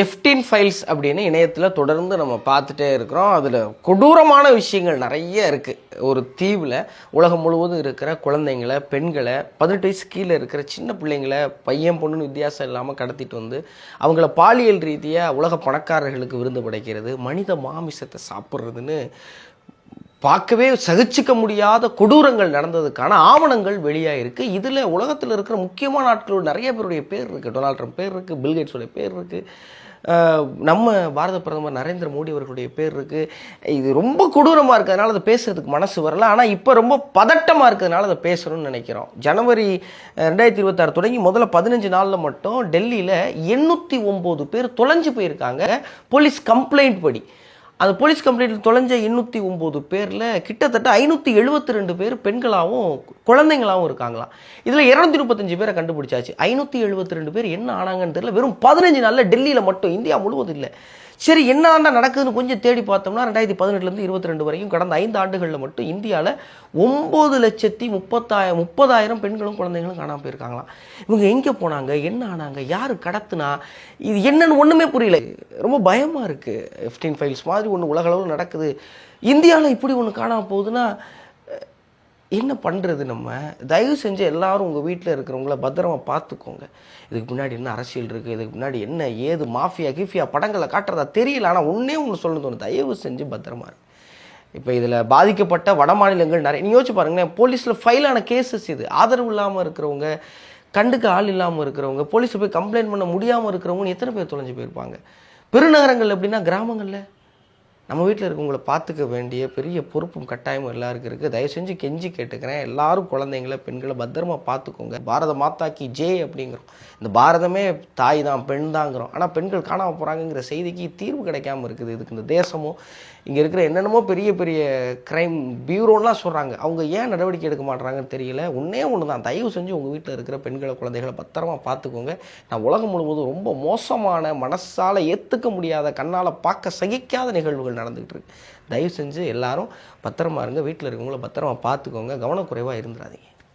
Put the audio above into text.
எஃப்டீன் files அப்படின்னு இணையத்தில் தொடர்ந்து நம்ம பார்த்துட்டே இருக்கிறோம். அதில் கொடூரமான விஷயங்கள் நிறைய இருக்குது. ஒரு தீவில் உலகம் முழுவதும் இருக்கிற குழந்தைங்களை, பெண்களை, 18 வயசு கீழே இருக்கிற சின்ன பிள்ளைங்களை பையன் பொண்ணுன்னு வித்தியாசம் இல்லாமல் கடத்திட்டு வந்து அவங்கள பாலியல் ரீதியாக உலக பணக்காரர்களுக்கு விருந்து படைக்கிறது, மனித மாமிசத்தை சாப்பிட்றதுன்னு பார்க்கவே சகிச்சிக்க முடியாத கொடூரங்கள் நடந்ததுக்கான ஆவணங்கள் வெளியாக இருக்குது. இதில் உலகத்தில் இருக்கிற முக்கியமான ஆட்களோட நிறைய பேருடைய பேர் இருக்குது. டொனால்ட் ட்ரம்ப் பேர் இருக்குது, பில்கேட்ஸோடைய பேர் இருக்குது, நம்ம பாரத பிரதமர் நரேந்திர மோடி அவர்களுடைய பேர் இருக்குது. இது ரொம்ப கொடூரமாக இருக்கிறதுனால அதை பேசுகிறதுக்கு மனசு வரல. ஆனால் இப்போ ரொம்ப பதட்டமாக இருக்கிறதுனால அதை பேசணும்னு நினைக்கிறோம். ஜனவரி 2026 தொடங்கி முதல்ல 15 நாளில் மட்டும் டெல்லியில் 809 பேர் தொலைஞ்சு போயிருக்காங்க. போலீஸ் கம்ப்ளைண்ட் படி அந்த போலீஸ் கம்ப்ளைண்ட்டில் தொலைஞ்ச 809 பேரில் கிட்டத்தட்ட 572 பேர் பெண்களாகவும் குழந்தைங்களாகவும் இருக்காங்களாம். இதில் 235 பேரை கண்டுபிடிச்சாச்சு. 572 பேர் என்ன ஆனாங்கன்னு தெரியல. வெறும் 15 நாளில் டெல்லியில் மட்டும், இந்தியா முழுவதும் இல்லை. சரி, என்ன நடக்குதுன்னு கொஞ்சம் தேடி பார்த்தோம்னா 2018 22 வரைக்கும் கடந்த 5 ஆண்டுகளில் மட்டும் இந்தியாவில் 9,30,000 பெண்களும் குழந்தைகளும் காணாமல் போயிருக்காங்களாம். இவங்க எங்கே போனாங்க, என்ன ஆனாங்க, யார் கடத்துனா, இது என்னன்னு ஒன்றுமே புரியல. ரொம்ப பயமாக இருக்குது. எஃப்டீன் ஃபைல்ஸ் மாதிரி ஒன்று உலகளவில் நடக்குது, இந்தியாவில் இப்படி ஒன்று காணாமல் போகுதுன்னா என்ன பண்ணுறது? நம்ம தயவு செஞ்சு எல்லாரும் உங்கள் வீட்டில் இருக்கிறவங்கள பத்திரமா பார்த்துக்கோங்க. இதுக்கு முன்னாடி என்ன அரசியல் இருக்குது, இதுக்கு முன்னாடி என்ன ஏது மாஃபியா கீஃபியா படங்களை காட்டுறதா தெரியல. ஆனால் ஒன்றே ஒன்று சொல்லணும் தோணும், தயவு செஞ்சு பத்திரமா இருக்கு. இப்போ இதில் பாதிக்கப்பட்ட வட மாநிலங்கள் நிறைய, நீங்கள் யோசிச்சு பாருங்களேன். போலீஸில் ஃபைலான கேசஸ் இது. ஆதரவு இல்லாமல் இருக்கிறவங்க, கண்டுக்கு ஆள் இல்லாமல் இருக்கிறவங்க, போலீஸை போய் கம்ப்ளைண்ட் பண்ண முடியாமல் இருக்கிறவங்கன்னு எத்தனை பேர் தொலைஞ்சு போயிருப்பாங்க. பெருநகரங்கள் எப்படின்னா கிராமங்களில் நம்ம வீட்டில் இருக்கவங்களை பார்த்துக்க வேண்டிய பெரிய பொறுப்பும் கட்டாயமும் எல்லாருக்கும் இருக்குது. தயவு செஞ்சு கெஞ்சி கேட்டுக்கிறேன், எல்லாரும் குழந்தைங்களை, பெண்களை பத்திரமா பார்த்துக்கோங்க. பாரத மாதாக்கு ஜெய் அப்படிங்கிறோம். இந்த பாரதமே தாய் தான், பெண் தாங்கிறோம். ஆனால் பெண்கள் காணாமல் போகிறாங்கிற செய்திக்கு தீர்வு கிடைக்காமல் இருக்குது. இதுக்கு இந்த தேசமும் இங்கே இருக்கிற என்னென்னமோ பெரிய பெரிய க்ரைம் பியூரோலாம் சொல்கிறாங்க, அவங்க ஏன் நடவடிக்கை எடுக்க மாட்டுறாங்கன்னு தெரியல. ஒன்றே ஒன்று தான், தயவு செஞ்சு உங்கள் வீட்டில் இருக்கிற பெண்களை, குழந்தைகளை பத்திரமா பார்த்துக்கோங்க. நான் உலகம் முழுவதும் ரொம்ப மோசமான, மனசால் ஏற்றுக்க முடியாத, கண்ணால் பார்க்க சகிக்காத நிகழ்வுகள் நடந்துகிட்டு இருக்கு. தயவு செஞ்சு எல்லாரும் பத்திரமா இருங்க. வீட்டில் இருக்கவங்கள பத்திரமா பார்த்துக்கோங்க. கவனக்குறைவாக இருந்துடாதீங்க.